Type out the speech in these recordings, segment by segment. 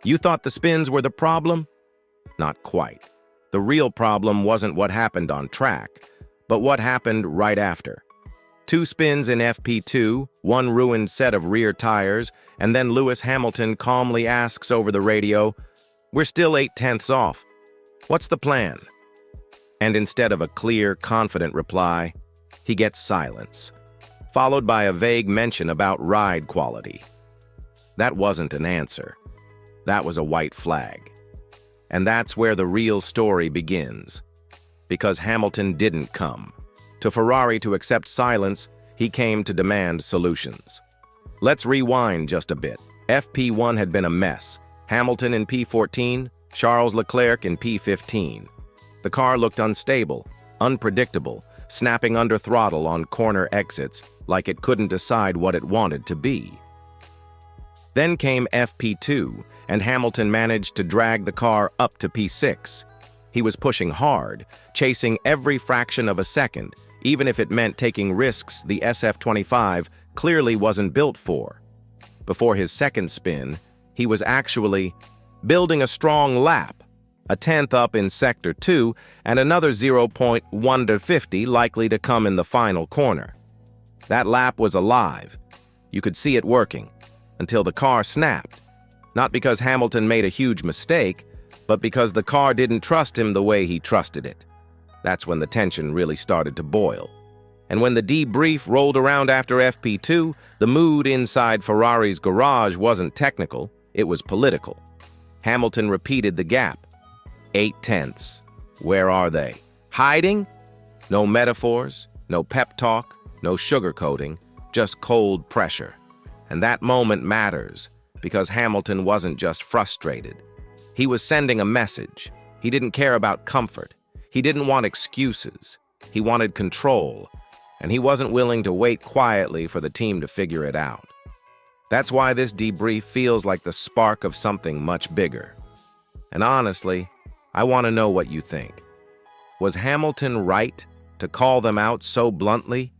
You thought the spins were the problem? Not quite. The real problem wasn't what happened on track, but what happened right after. 2 spins in FP2, 1 ruined set of rear tires, and then Lewis Hamilton calmly asks over the radio, "We're still 8/10ths off. What's the plan?" And instead of a clear, confident reply, he gets silence, followed by a vague mention about ride quality. That wasn't an answer. That was a white flag. And that's where the real story begins. Because Hamilton didn't come to Ferrari to accept silence, he came to demand solutions. Let's rewind just a bit. FP1 had been a mess. Hamilton in P14, Charles Leclerc in P15. The car looked unstable, unpredictable, snapping under throttle on corner exits like it couldn't decide what it wanted to be. Then came FP2, and Hamilton managed to drag the car up to P6. He was pushing hard, chasing every fraction of a second, even if it meant taking risks the SF25 clearly wasn't built for. Before his second spin, he was actually building a strong lap, a 10th up in Sector 2 and another 0.1 to 50 likely to come in the final corner. That lap was alive. You could see it working, until the car snapped. Not because Hamilton made a huge mistake, but because the car didn't trust him the way he trusted it. That's when the tension really started to boil. And when the debrief rolled around after FP2, the mood inside Ferrari's garage wasn't technical, it was political. Hamilton repeated the gap. 8/10ths. Where are they? Hiding? No metaphors, no pep talk, no sugarcoating, just cold pressure. And that moment matters, because Hamilton wasn't just frustrated. He was sending a message. He didn't care about comfort. He didn't want excuses. He wanted control, and he wasn't willing to wait quietly for the team to figure it out. That's why this debrief feels like the spark of something much bigger. And honestly, I want to know what you think. Was Hamilton right to call them out so bluntly,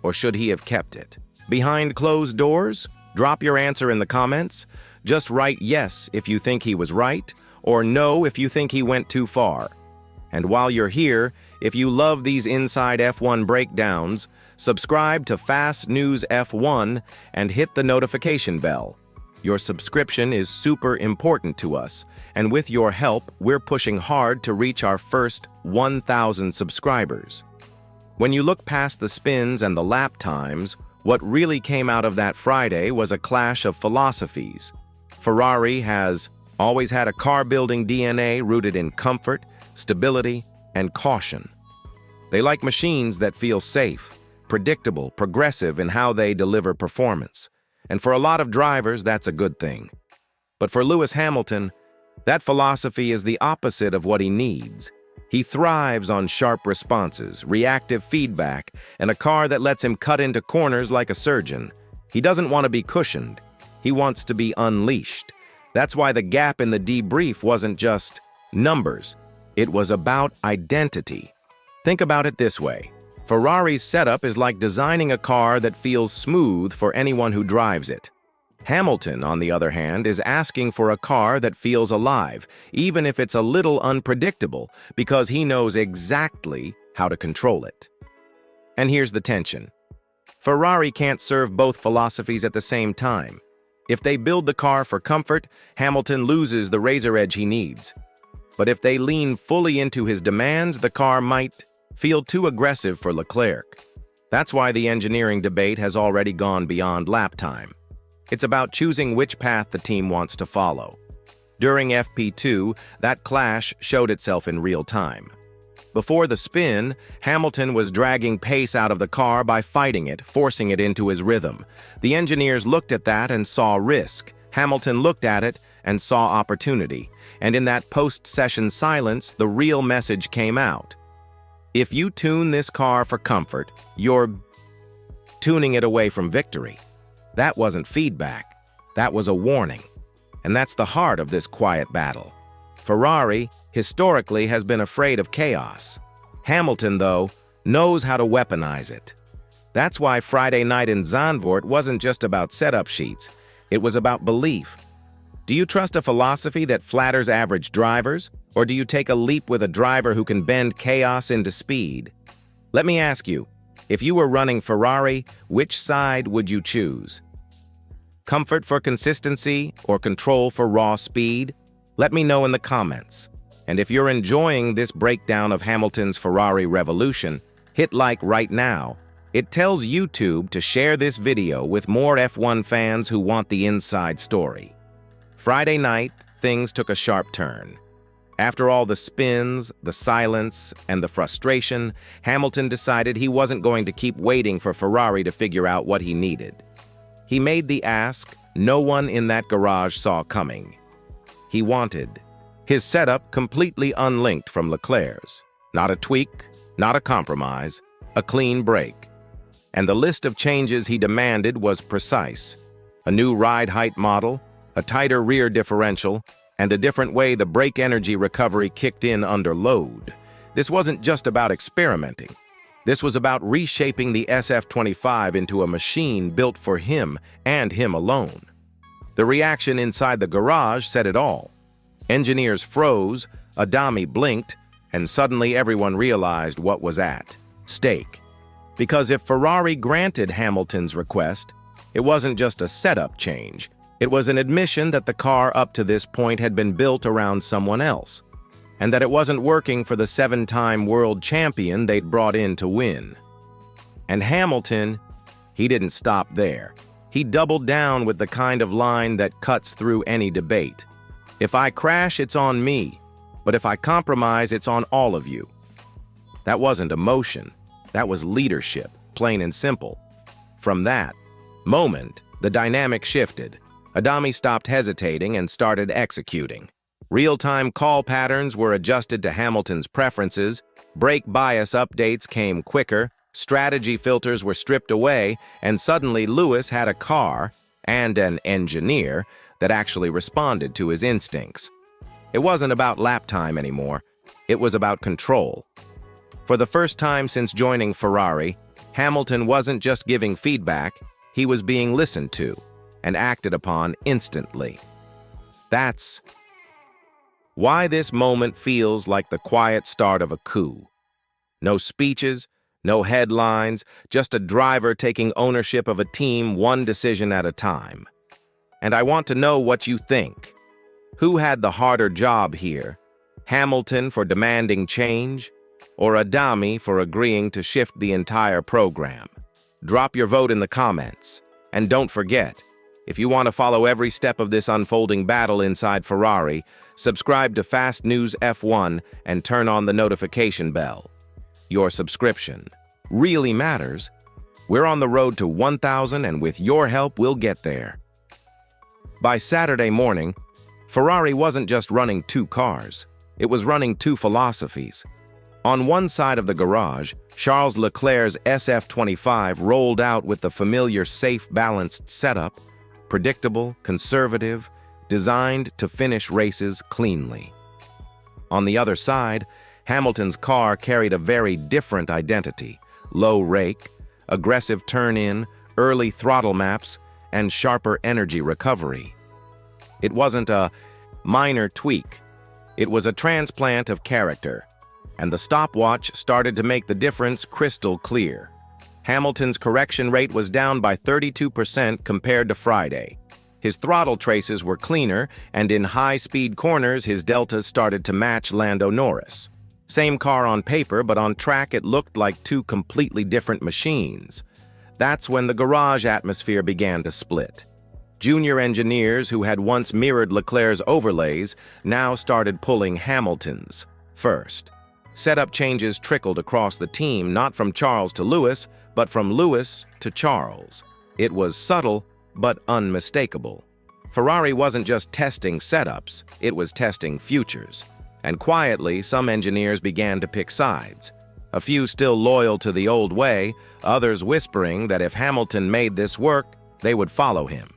or should he have kept it? Behind closed doors? Drop your answer in the comments. Just write yes if you think he was right, or no if you think he went too far. And while you're here, if you love these Inside F1 breakdowns, subscribe to Fast News F1 and hit the notification bell. Your subscription is super important to us, and with your help, we're pushing hard to reach our first 1,000 subscribers. When you look past the spins and the lap times, what really came out of that Friday was a clash of philosophies. Ferrari has always had a car-building DNA rooted in comfort, stability, and caution. They like machines that feel safe, predictable, progressive in how they deliver performance. And for a lot of drivers, that's a good thing. But for Lewis Hamilton, that philosophy is the opposite of what he needs. He thrives on sharp responses, reactive feedback, and a car that lets him cut into corners like a surgeon. He doesn't want to be cushioned. He wants to be unleashed. That's why the gap in the debrief wasn't just numbers. It was about identity. Think about it this way. Ferrari's setup is like designing a car that feels smooth for anyone who drives it. Hamilton, on the other hand, is asking for a car that feels alive, even if it's a little unpredictable, because he knows exactly how to control it. And here's the tension. Ferrari can't serve both philosophies at the same time. If they build the car for comfort, Hamilton loses the razor edge he needs. But if they lean fully into his demands, the car might feel too aggressive for Leclerc. That's why the engineering debate has already gone beyond lap time. It's about choosing which path the team wants to follow. During FP2, that clash showed itself in real time. Before the spin, Hamilton was dragging pace out of the car by fighting it, forcing it into his rhythm. The engineers looked at that and saw risk. Hamilton looked at it and saw opportunity. And in that post-session silence, the real message came out. If you tune this car for comfort, you're tuning it away from victory. That wasn't feedback. That was a warning. And that's the heart of this quiet battle. Ferrari, historically, has been afraid of chaos. Hamilton, though, knows how to weaponize it. That's why Friday night in Zandvoort wasn't just about setup sheets. It was about belief. Do you trust a philosophy that flatters average drivers, or do you take a leap with a driver who can bend chaos into speed? Let me ask you, if you were running Ferrari, which side would you choose? Comfort for consistency or control for raw speed? Let me know in the comments. And if you're enjoying this breakdown of Hamilton's Ferrari revolution, hit like right now. It tells YouTube to share this video with more F1 fans who want the inside story. Friday night, things took a sharp turn. After all the spins, the silence, and the frustration, Hamilton decided he wasn't going to keep waiting for Ferrari to figure out what he needed. He made the ask no one in that garage saw coming. He wanted his setup completely unlinked from Leclerc's. Not a tweak, not a compromise, a clean break. And the list of changes he demanded was precise. A new ride height model, a tighter rear differential, and a different way the brake energy recovery kicked in under load. This wasn't just about experimenting. This was about reshaping the SF25 into a machine built for him and him alone. The reaction inside the garage said it all. Engineers froze, Adami blinked, and suddenly everyone realized what was at stake. Because if Ferrari granted Hamilton's request, it wasn't just a setup change. It was an admission that the car up to this point had been built around someone else, and that it wasn't working for the 7-time world champion they'd brought in to win. And Hamilton, he didn't stop there. He doubled down with the kind of line that cuts through any debate. If I crash, it's on me, but if I compromise, it's on all of you. That wasn't emotion. That was leadership, plain and simple. From that moment, the dynamic shifted. Adami stopped hesitating and started executing. Real-time call patterns were adjusted to Hamilton's preferences, brake bias updates came quicker, strategy filters were stripped away, and suddenly Lewis had a car, and an engineer, that actually responded to his instincts. It wasn't about lap time anymore. It was about control. For the first time since joining Ferrari, Hamilton wasn't just giving feedback, he was being listened to and acted upon instantly. That's why this moment feels like the quiet start of a coup. No speeches, no headlines, just a driver taking ownership of a team one decision at a time. And I want to know what you think. Who had the harder job here? Hamilton for demanding change, or Adami for agreeing to shift the entire program? Drop your vote in the comments. And don't forget, if you want to follow every step of this unfolding battle inside Ferrari, subscribe to Fast News F1 and turn on the notification bell. Your subscription really matters. We're on the road to 1,000, and with your help, we'll get there. By Saturday morning, Ferrari wasn't just running 2 cars. It was running 2 philosophies. On one side of the garage, Charles Leclerc's SF25 rolled out with the familiar safe, balanced setup, predictable, conservative, designed to finish races cleanly. On the other side, Hamilton's car carried a very different identity: low rake, aggressive turn-in, early throttle maps, and sharper energy recovery. It wasn't a minor tweak. It was a transplant of character, and the stopwatch started to make the difference crystal clear. Hamilton's correction rate was down by 32% compared to Friday. His throttle traces were cleaner, and in high-speed corners, his deltas started to match Lando Norris. Same car on paper, but on track it looked like 2 completely different machines. That's when the garage atmosphere began to split. Junior engineers who had once mirrored Leclerc's overlays now started pulling Hamilton's first. Setup changes trickled across the team, not from Charles to Lewis, but from Lewis to Charles. It was subtle, but unmistakable. Ferrari wasn't just testing setups, it was testing futures. And quietly, some engineers began to pick sides. A few still loyal to the old way, others whispering that if Hamilton made this work, they would follow him.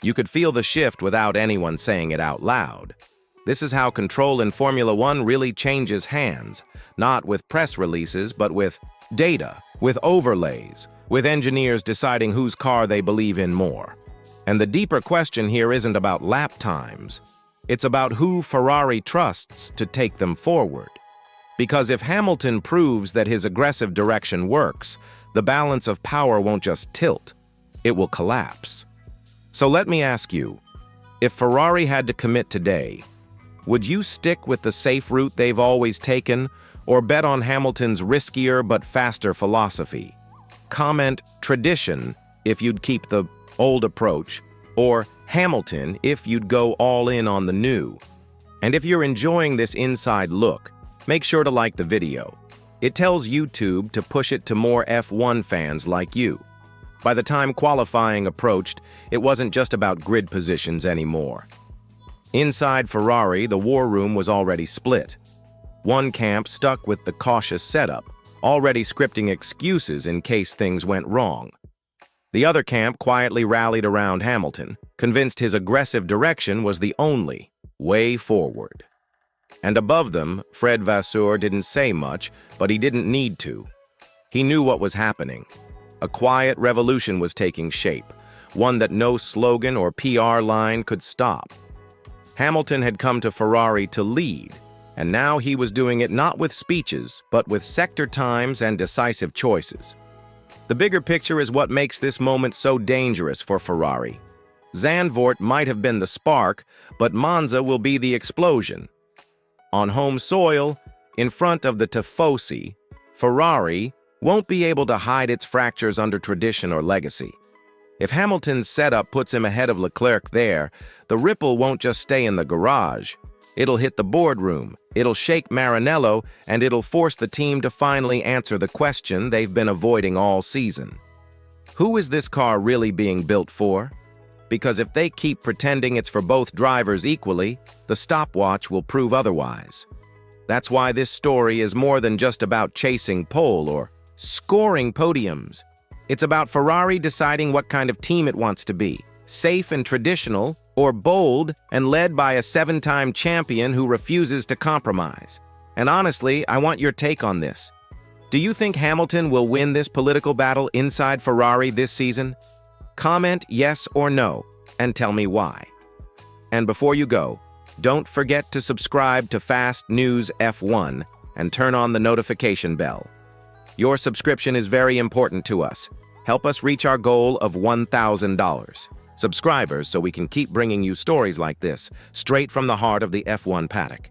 You could feel the shift without anyone saying it out loud. This is how control in Formula One really changes hands, not with press releases, but with data, with overlays, with engineers deciding whose car they believe in more. And the deeper question here isn't about lap times. It's about who Ferrari trusts to take them forward. Because if Hamilton proves that his aggressive direction works, the balance of power won't just tilt, it will collapse. So let me ask you, if Ferrari had to commit today, would you stick with the safe route they've always taken, or bet on Hamilton's riskier but faster philosophy? Comment tradition if you'd keep the old approach, or Hamilton if you'd go all in on the new. And if you're enjoying this inside look, make sure to like the video. It tells YouTube to push it to more F1 fans like you. By the time qualifying approached, it wasn't just about grid positions anymore. Inside Ferrari, the war room was already split. One camp stuck with the cautious setup, already scripting excuses in case things went wrong. The other camp quietly rallied around Hamilton, convinced his aggressive direction was the only way forward. And above them, Fred Vasseur didn't say much, but he didn't need to. He knew what was happening. A quiet revolution was taking shape, one that no slogan or PR line could stop. Hamilton had come to Ferrari to lead, and now he was doing it not with speeches, but with sector times and decisive choices. The bigger picture is what makes this moment so dangerous for Ferrari. Zandvoort might have been the spark, but Monza will be the explosion. On home soil, in front of the Tifosi, Ferrari won't be able to hide its fractures under tradition or legacy. If Hamilton's setup puts him ahead of Leclerc there, the ripple won't just stay in the garage. It'll hit the boardroom, it'll shake Maranello, and it'll force the team to finally answer the question they've been avoiding all season. Who is this car really being built for? Because if they keep pretending it's for both drivers equally, the stopwatch will prove otherwise. That's why this story is more than just about chasing pole or scoring podiums. It's about Ferrari deciding what kind of team it wants to be, safe and traditional, or bold and led by a 7-time champion who refuses to compromise. And honestly, I want your take on this. Do you think Hamilton will win this political battle inside Ferrari this season? Comment yes or no, and tell me why. And before you go, don't forget to subscribe to Fast News F1 and turn on the notification bell. Your subscription is very important to us. Help us reach our goal of $1,000 subscribers so we can keep bringing you stories like this straight from the heart of the F1 paddock.